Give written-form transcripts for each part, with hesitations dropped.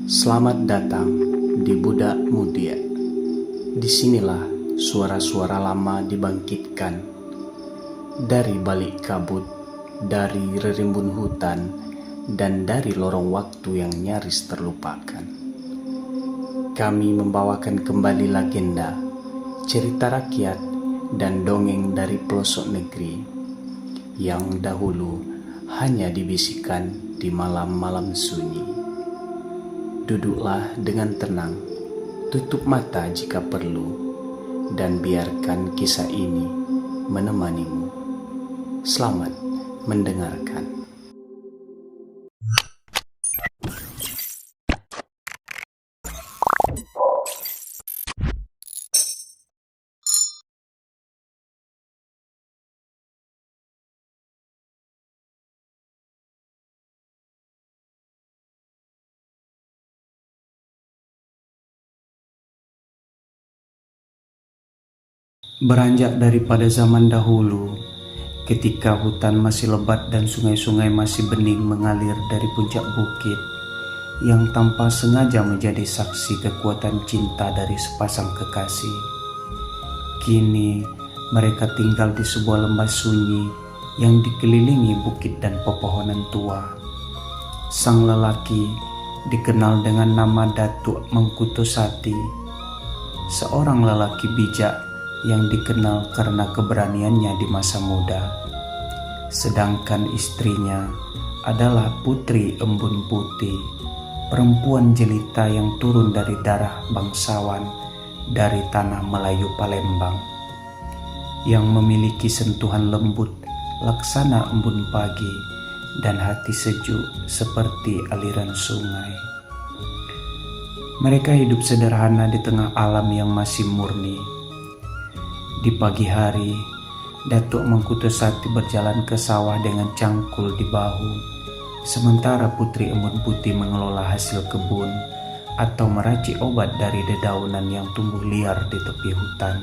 Selamat datang di Budak Mudia. Disinilah suara-suara lama dibangkitkan dari balik kabut, dari rerimbun hutan, dan dari lorong waktu yang nyaris terlupakan. Kami membawakan kembali legenda, cerita rakyat, dan dongeng dari pelosok negeri yang dahulu hanya dibisikkan di malam-malam sunyi. Duduklah dengan tenang, tutup mata jika perlu, dan biarkan kisah ini menemanimu. Selamat mendengarkan. Beranjak daripada zaman dahulu, ketika hutan masih lebat dan sungai-sungai masih bening mengalir dari puncak bukit, yang tanpa sengaja menjadi saksi kekuatan cinta dari sepasang kekasih. Kini mereka tinggal di sebuah lembah sunyi yang dikelilingi bukit dan pepohonan tua. Sang lelaki dikenal dengan nama Datuk Mangkutusati, seorang lelaki bijak yang dikenal karena keberaniannya di masa muda. Sedangkan istrinya adalah Putri Embun Putih, perempuan jelita yang turun dari darah bangsawan dari tanah Melayu Palembang, yang memiliki sentuhan lembut laksana embun pagi dan hati sejuk seperti aliran sungai. Mereka hidup sederhana di tengah alam yang masih murni. Di pagi hari, Datuk Mangkutusati berjalan ke sawah dengan cangkul di bahu, sementara Putri Embun Putih mengelola hasil kebun atau meracik obat dari dedaunan yang tumbuh liar di tepi hutan.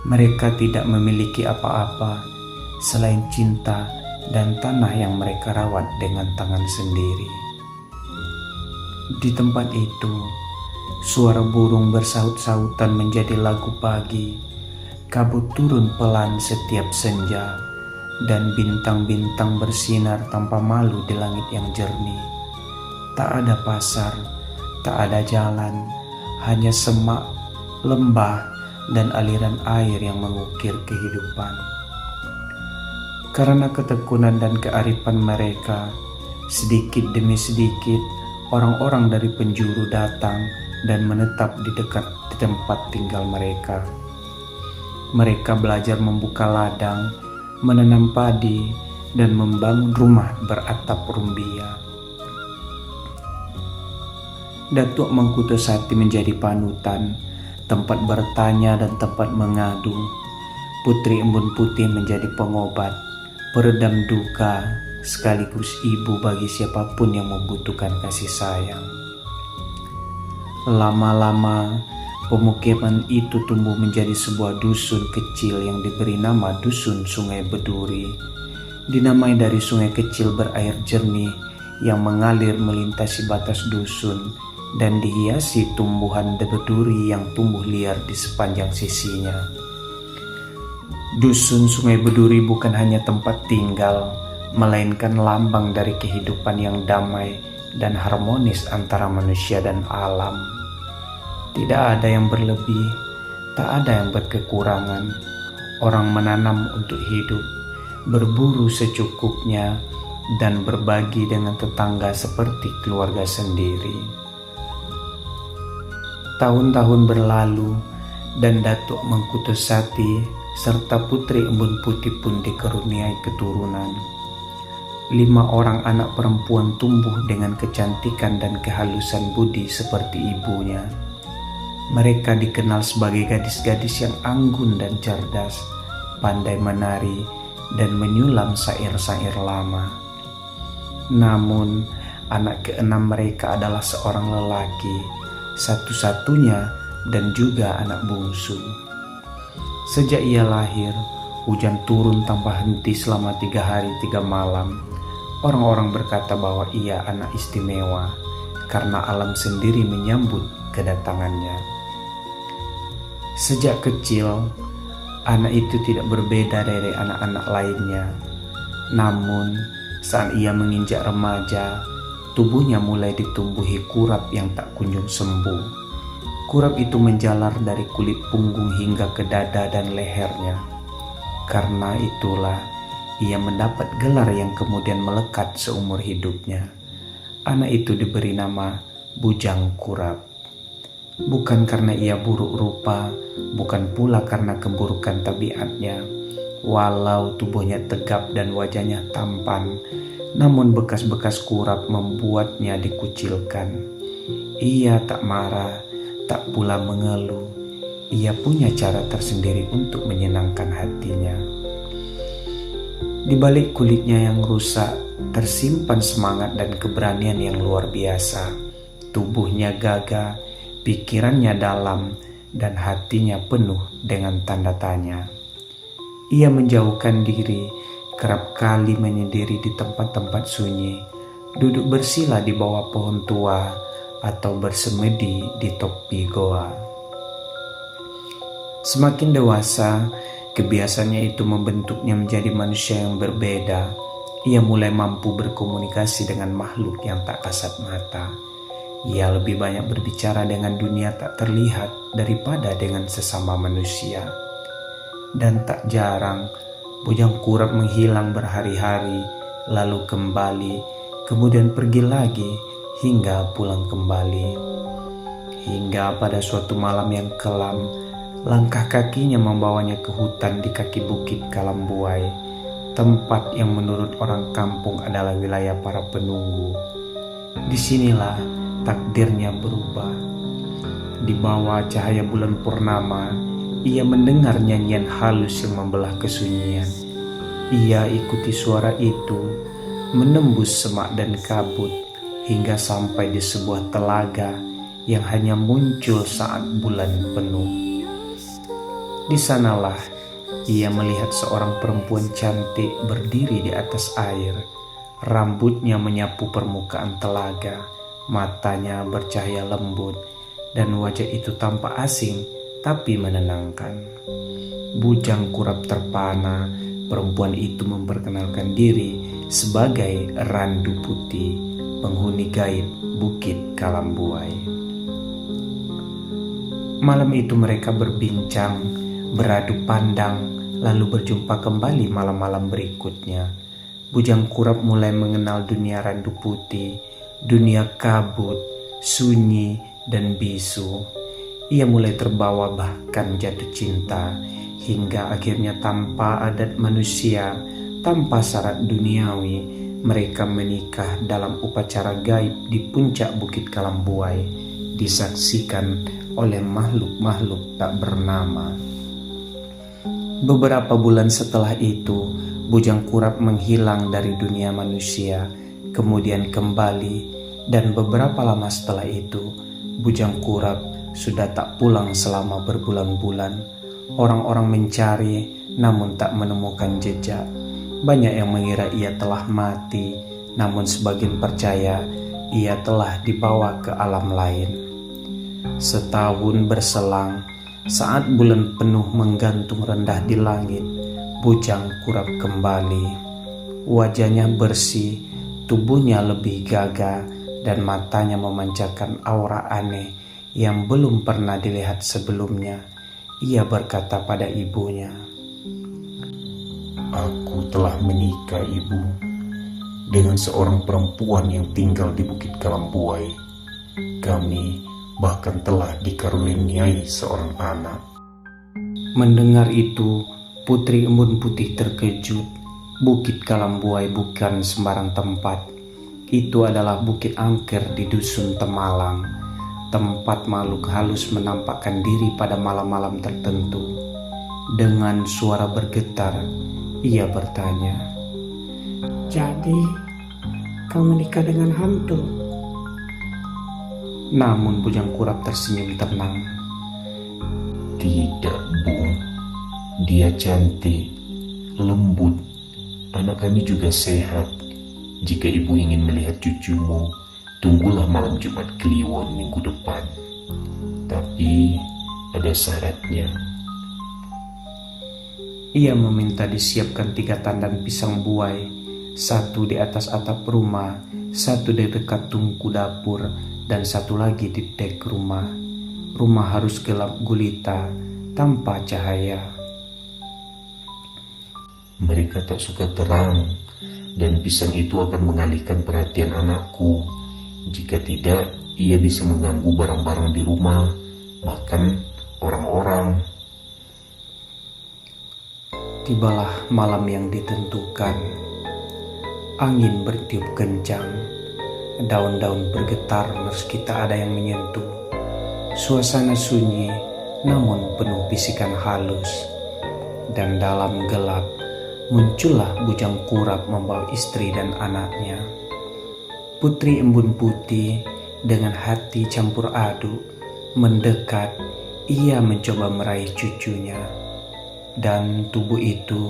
Mereka tidak memiliki apa-apa selain cinta dan tanah yang mereka rawat dengan tangan sendiri. Di tempat itu, suara burung bersaut-sautan menjadi lagu pagi. Kabut turun pelan setiap senja, dan bintang-bintang bersinar tanpa malu di langit yang jernih. Tak ada pasar, tak ada jalan, hanya semak, lembah, dan aliran air yang mengukir kehidupan. Karena ketekunan dan kearifan mereka, sedikit demi sedikit orang-orang dari penjuru datang dan menetap di dekat tempat tinggal mereka. Mereka belajar membuka ladang, menanam padi, dan membangun rumah beratap rumbia. Datuk Mangkutusati menjadi panutan, tempat bertanya dan tempat mengadu. Putri Embun Putih menjadi pengobat, peredam duka, sekaligus ibu bagi siapapun yang membutuhkan kasih sayang. Lama-lama, pemukiman itu tumbuh menjadi sebuah dusun kecil yang diberi nama Dusun Sungai Beduri, dinamai dari sungai kecil berair jernih yang mengalir melintasi batas dusun dan dihiasi tumbuhan beduri yang tumbuh liar di sepanjang sisinya. Dusun Sungai Beduri bukan hanya tempat tinggal, melainkan lambang dari kehidupan yang damai dan harmonis antara manusia dan alam. Tidak ada yang berlebih, tak ada yang berkekurangan. Orang menanam untuk hidup, berburu secukupnya, dan berbagi dengan tetangga seperti keluarga sendiri. Tahun-tahun berlalu, dan Datuk Mangkutusati serta Putri Embun Putih pun dikaruniai keturunan. 5 orang anak perempuan tumbuh dengan kecantikan dan kehalusan budi seperti ibunya. Mereka dikenal sebagai gadis-gadis yang anggun dan cerdas, pandai menari dan menyulam syair-syair lama. Namun, anak keenam mereka adalah seorang lelaki, satu-satunya dan juga anak bungsu. Sejak ia lahir, hujan turun tanpa henti selama 3 hari 3 malam. Orang-orang berkata bahwa ia anak istimewa, karena alam sendiri menyambut kedatangannya. Sejak kecil, anak itu tidak berbeda dari anak-anak lainnya. Namun, saat ia menginjak remaja, tubuhnya mulai ditumbuhi kurap yang tak kunjung sembuh. Kurap itu menjalar dari kulit punggung hingga ke dada dan lehernya. Karena itulah, ia mendapat gelar yang kemudian melekat seumur hidupnya. Anak itu diberi nama Bujang Kurap. Bukan karena ia buruk rupa, bukan pula karena keburukan tabiatnya. Walau tubuhnya tegap dan wajahnya tampan, namun bekas-bekas kurap membuatnya dikucilkan. Ia tak marah, tak pula mengeluh. Ia punya cara tersendiri untuk menyenangkan hatinya. Di balik kulitnya yang rusak, tersimpan semangat dan keberanian yang luar biasa. Tubuhnya gagah, pikirannya dalam, dan hatinya penuh dengan tanda tanya. Ia menjauhkan diri, kerap kali menyendiri di tempat-tempat sunyi, duduk bersila di bawah pohon tua, atau bersemedi di tepi goa. Semakin dewasa, kebiasaannya itu membentuknya menjadi manusia yang berbeda. Ia mulai mampu berkomunikasi dengan makhluk yang tak kasat mata. Ia lebih banyak berbicara dengan dunia tak terlihat daripada dengan sesama manusia. Dan tak jarang, Bujang Kurap menghilang berhari-hari, lalu kembali, kemudian pergi lagi, hingga pulang kembali. Hingga pada suatu malam yang kelam, langkah kakinya membawanya ke hutan di kaki bukit Kalambuai, tempat yang menurut orang kampung adalah wilayah para penunggu. Disinilah takdirnya berubah. Di bawah cahaya bulan purnama, ia mendengar nyanyian halus yang membelah kesunyian. Ia ikuti suara itu, menembus semak dan kabut, hingga sampai di sebuah telaga yang hanya muncul saat bulan penuh. Di sanalah ia melihat seorang perempuan cantik berdiri di atas air. Rambutnya menyapu permukaan telaga, matanya bercahaya lembut, dan wajah itu tampak asing tapi menenangkan. Bujang Kurap terpana. Perempuan itu memperkenalkan diri sebagai Randu Putih, penghuni gaib Bukit Kalambuai. Malam itu mereka berbincang, beradu pandang, lalu berjumpa kembali malam-malam berikutnya. Bujang Kurap mulai mengenal dunia Randu Putih, dunia kabut, sunyi, dan bisu. Ia mulai terbawa bahkan jatuh cinta, hingga akhirnya tanpa adat manusia, tanpa syarat duniawi, mereka menikah dalam upacara gaib di puncak Bukit Kalambuai, disaksikan oleh makhluk-makhluk tak bernama. Beberapa bulan setelah itu, Bujang Kurap menghilang dari dunia manusia, kemudian kembali, dan beberapa lama setelah itu, Bujang Kurap sudah tak pulang selama berbulan-bulan. Orang-orang mencari, namun tak menemukan jejak. Banyak yang mengira ia telah mati, namun sebagian percaya ia telah dibawa ke alam lain. Setahun berselang, saat bulan penuh menggantung rendah di langit, Bujang Kurap kembali. Wajahnya bersih, tubuhnya lebih gagah, dan matanya memancarkan aura aneh yang belum pernah dilihat sebelumnya. Ia berkata pada ibunya, "Aku telah menikah, Ibu, dengan seorang perempuan yang tinggal di Bukit Kalambuai. Kami bahkan telah dikaruniai seorang anak." Mendengar itu, Putri Embun Putih terkejut. Bukit Kalambuai bukan sembarang tempat. Itu adalah Bukit Angker di Dusun Temalang, tempat makhluk halus menampakkan diri pada malam-malam tertentu. Dengan suara bergetar, ia bertanya, "Jadi, kau menikah dengan hantu?" Namun Bujang Kurap tersenyum tenang. "Tidak, Bu. Dia cantik, lembut. Anak kami juga sehat. Jika Ibu ingin melihat cucumu, tunggulah malam Jumat Kliwon minggu depan. Tapi ada syaratnya. Ia meminta disiapkan 3 tandan pisang buai, 1 di atas atap rumah, 1 di dekat tungku dapur, dan 1 lagi di dek rumah. Rumah harus gelap gulita, tanpa cahaya. Mereka tak suka terang, dan pisang itu akan mengalihkan perhatian anakku. Jika tidak, ia bisa mengganggu barang-barang di rumah, bahkan orang-orang. Tibalah malam yang ditentukan. Angin bertiup kencang, daun-daun bergetar meski tak ada yang menyentuh. Suasana sunyi namun penuh bisikan halus. Dan dalam gelap muncullah bujang kurap membawa istri dan anaknya. Putri Embun Putih dengan hati campur aduk mendekat. Ia mencoba meraih cucunya. Dan tubuh itu,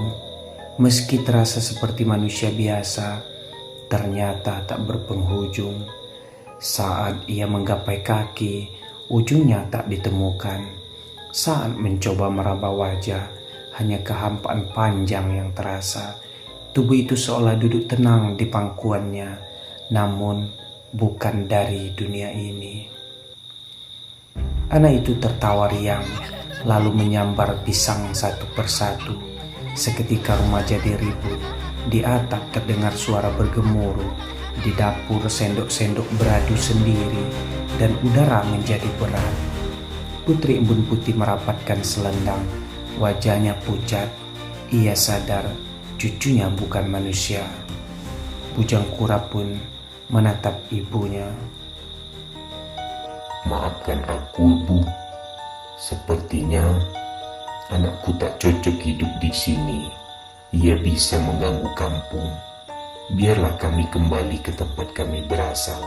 meski terasa seperti manusia biasa, ternyata tak berpenghujung. Saat ia menggapai kaki, ujungnya tak ditemukan. Saat mencoba meraba wajah, hanya kehampaan panjang yang terasa. Tubuh itu seolah duduk tenang di pangkuannya, namun bukan dari dunia ini. Anak itu tertawa riang, lalu menyambar pisang satu persatu. Seketika rumah jadi ribut. Di atap terdengar suara bergemuruh. Di dapur sendok-sendok beradu sendiri, dan udara menjadi berat. Putri Embun Putih merapatkan selendang. Wajahnya pucat. Ia sadar cucunya bukan manusia. Bujang Kurap pun menatap ibunya. Maafkan aku, Bu. Sepertinya anakku tak cocok hidup di sini. Ia bisa mengganggu kampung. Biarlah kami kembali ke tempat kami berasal.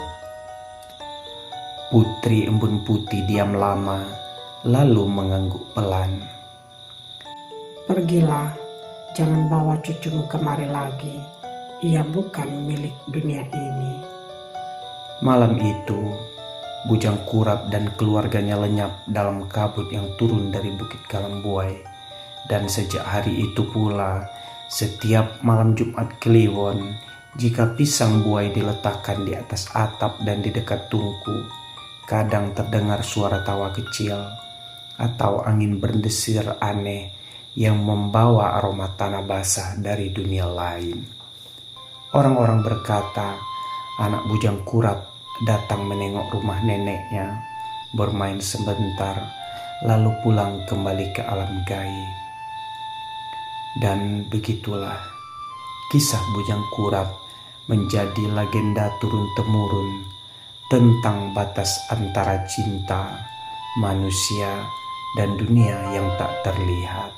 Putri Embun Putih diam lama, lalu mengangguk pelan. Pergilah, jangan bawa cucumu kemari lagi. Ia bukan milik dunia ini. Malam itu, Bujang Kurap dan keluarganya lenyap dalam kabut yang turun dari Bukit Kalambuai. Dan sejak hari itu pula, setiap malam Jumat Kliwon, jika pisang buai diletakkan di atas atap dan di dekat tungku, kadang terdengar suara tawa kecil atau angin berdesir aneh yang membawa aroma tanah basah dari dunia lain. Orang-orang berkata, anak Bujang Kurap datang menengok rumah neneknya, bermain sebentar, lalu pulang kembali ke alam gaib. Dan begitulah kisah Bujang Kurap menjadi legenda turun-temurun tentang batas antara cinta, manusia, dan dunia yang tak terlihat.